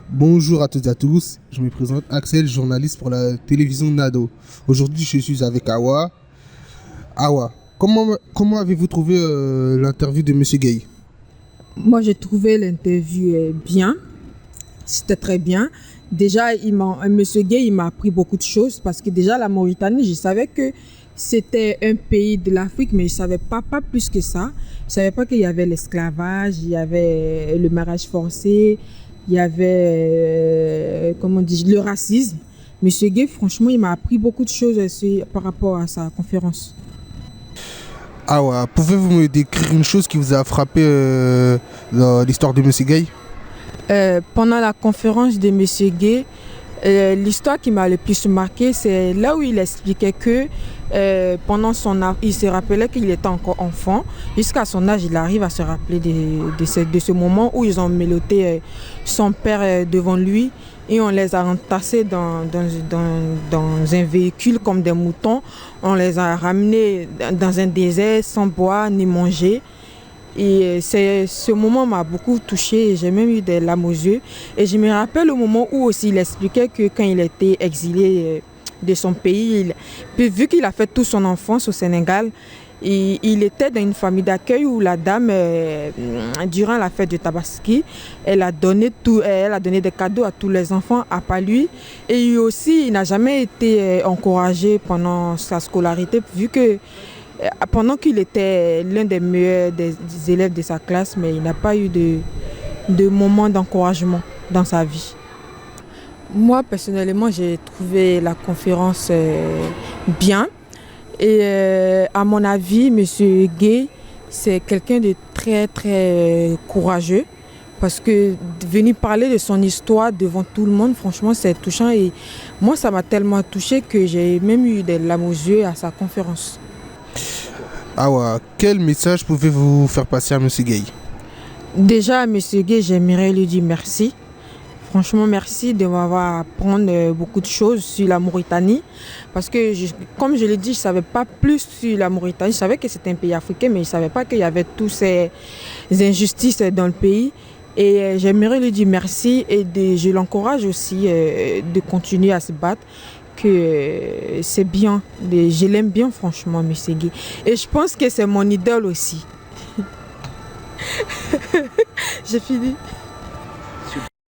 Bonjour à toutes et à tous, je me présente Axel, journaliste pour la télévision Nado. Aujourd'hui, je suis avec Awa. Awa, comment avez-vous trouvé l'interview de Monsieur Gay? Moi, j'ai trouvé l'interview bien. C'était très bien. Déjà, Monsieur Gay, il m'a appris beaucoup de choses parce que déjà, la Mauritanie, je savais que c'était un pays de l'Afrique, mais je ne savais pas plus que ça. Je ne savais pas qu'il y avait l'esclavage, il y avait le mariage forcé, il y avait, comment dire, le racisme. Monsieur Gay, franchement, il m'a appris beaucoup de choses par rapport à sa conférence. Awa, pouvez-vous me décrire une chose qui vous a frappé dans l'histoire de Monsieur Gay? Pendant la conférence de Monsieur Gay, l'histoire qui m'a le plus marqué, c'est là où il expliquait que il se rappelait qu'il était encore enfant. Jusqu'à son âge, il arrive à se rappeler de ce moment où ils ont mélotté son père devant lui et on les a entassés dans un véhicule comme des moutons. On les a ramenés dans un désert sans boire ni manger. Et ce moment m'a beaucoup touchée, j'ai même eu des larmes aux yeux. Et je me rappelle au moment où aussi il expliquait que quand il était exilé de son pays, vu qu'il a fait toute son enfance au Sénégal, il était dans une famille d'accueil où la dame, durant la fête de Tabaski, elle a donné des cadeaux à tous les enfants, à part lui. Et lui aussi, il n'a jamais été encouragé pendant sa scolarité, vu que pendant qu'il était l'un des meilleurs des élèves de sa classe, mais il n'a pas eu de moment d'encouragement dans sa vie. Moi, personnellement, j'ai trouvé la conférence bien. Et à mon avis, M. Gay, c'est quelqu'un de très, très courageux. Parce que venir parler de son histoire devant tout le monde, franchement, c'est touchant. Et moi, ça m'a tellement touchée que j'ai même eu des larmes aux yeux à sa conférence. Awa, quel message pouvez-vous faire passer à Monsieur Gay? Déjà, à M. Gay, j'aimerais lui dire merci. Franchement, merci de m'avoir appris beaucoup de choses sur la Mauritanie. Parce que, comme je l'ai dit, je ne savais pas plus sur la Mauritanie. Je savais que c'était un pays africain, mais je ne savais pas qu'il y avait toutes ces injustices dans le pays. Et j'aimerais lui dire merci et je l'encourage aussi de continuer à se battre. Que c'est bien, je l'aime bien franchement, M. Gay. Et je pense que c'est mon idole aussi. J'ai fini.